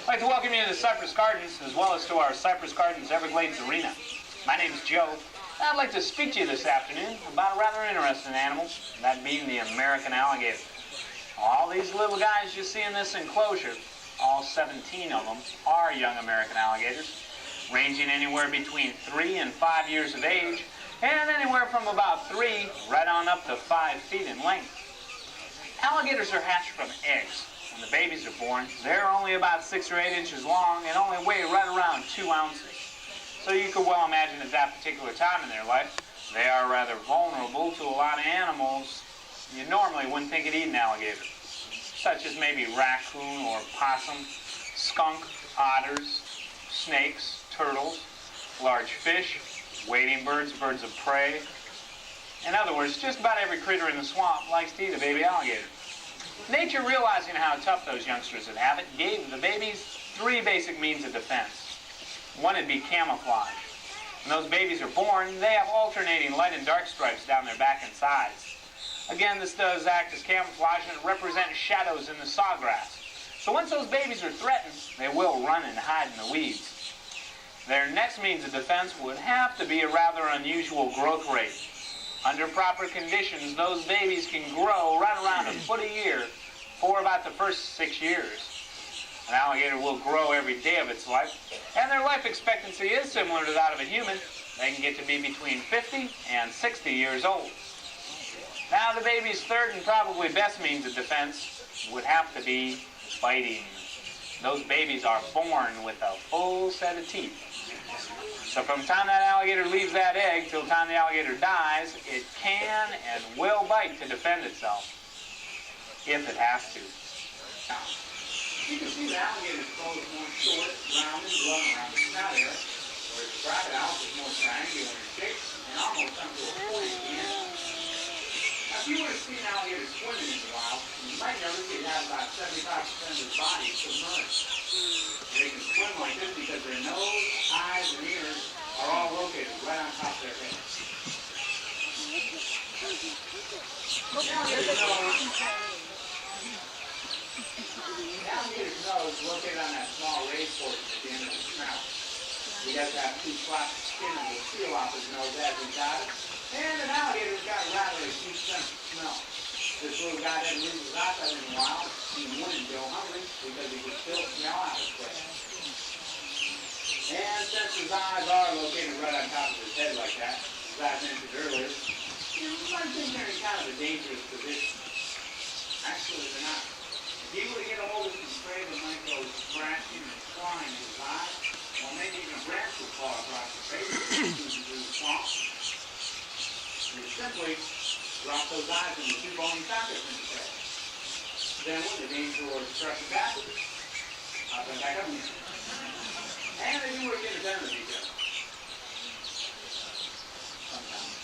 I'd like to welcome you to the Cypress Gardens, as well as to our Cypress Gardens Everglades Arena. My name is Joe, and I'd like to speak to you this afternoon about a rather interesting animal, that being the American alligator. All these little guys you see in this enclosure, all 17 of them, are young American alligators, ranging anywhere between 3 and 5 years of age, and anywhere from about 3 right on up to 5 feet in length. Alligators are hatched from eggs. When the babies are born, they're only about 6 or 8 inches long and only weigh right around 2 ounces. So you could well imagine at that particular time in their life, they are rather vulnerable to a lot of animals you normally wouldn't think would eat an alligator, such as maybe raccoon or possum, skunk, otters, snakes, turtles, large fish, wading birds, birds of prey. In other words, just about every critter in the swamp likes to eat a baby alligator. Nature, realizing how tough those youngsters would have it, gave the babies 3 basic means of defense. One would be camouflage. When those babies are born, they have alternating light and dark stripes down their back and sides. Again, this does act as camouflage and it represents shadows in the sawgrass. So once those babies are threatened, they will run and hide in the weeds. Their next means of defense would have to be a rather unusual growth rate. Under proper conditions, those babies can grow right around 1 foot a year for about the first 6 years. An alligator will grow every day of its life, and their life expectancy is similar to that of a human. They can get to be between 50 and 60 years old. Now, the baby's third and probably best means of defense would have to be biting. Those babies are born with a full set of teeth. So from the time that alligator leaves that egg till the time the alligator dies, it can and will bite to defend itself, if it has to. Now, you can see the alligator's bow is more short, rounded, glowing around the snout area, whereas the crocodile's is more triangular in shape and almost come to a point at the end. Now, if you were to see an alligator swimming in the wild, you might notice it has about 75% of its body submerged. They can swim like this because their nose, eyes, and ears are all located right on top of their head. The alligator's nose is located on that small raised portion at the end of the snout. He does have 2 spots of skin that will seal off his nose as he got it. And an alligator's got rather a huge sense of smell. This little guy doesn't leave his eyesight in a while. He wouldn't go hungry because he could still smell out his prey. And since his eyes are located right on top of his head like that, as I mentioned earlier, you might think they're in kind of a dangerous position. Actually, they're not. If he were to get a hold of some prey that might go scratching and clawing in his eyes, or maybe even a branch would fall across his face into the swamp, he would simply drop those eyes into 2 bony sockets in his head. Then with the danger or destructive acid, I'll come back up again. And if you were to get a venom detail. Sometimes.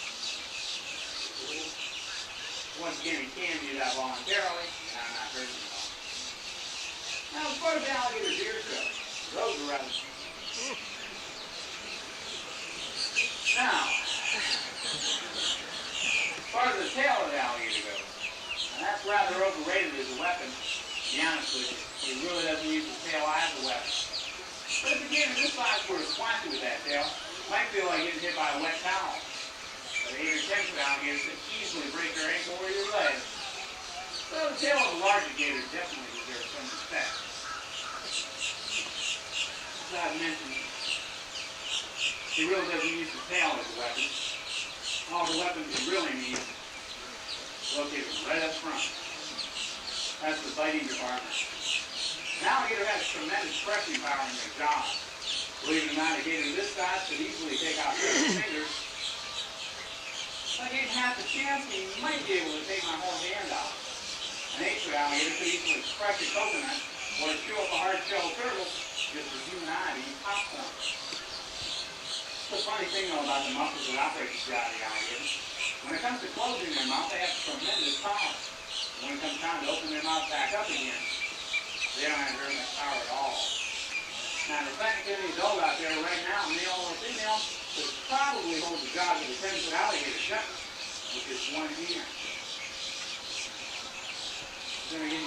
Once again, he can do that voluntarily, and I'm not hurting him at all. Now, as far as the alligator's ears go, those are rather... Now, as far as the tail of the alligator goes, and that's rather overrated as a weapon. To be honest with you, he really doesn't use his tail as a weapon. But if again, this size were to squat with that tail, it might feel like getting hit by a wet towel. But the 8 or 10-foot alligators can easily break your ankle or your leg. So the tail of a larger gator definitely deserves some respect. As I've mentioned, he really doesn't use the tail as a weapon. All the weapons he really needs located right up front. That's the biting department. An alligator has tremendous pressing power in their jaw. Believe it or not, a gator this size could easily take out 3 fingers. If I gave half a chance, he might be able to take my whole hand off. An 8-foot alligator could easily crush a coconut or chew up a hard-shelled turtle just as you and I eat popcorn. The funny thing, though, about the muscles that operate the jaw of the alligator, when it comes to closing their mouth, they have tremendous power. When it comes time to open their mouth back up again, they don't have very much power at all. Now, the fact that these old out there right now, male or female, could probably hold the jaws of a 10-foot alligator shut with just 1 hand. Then again,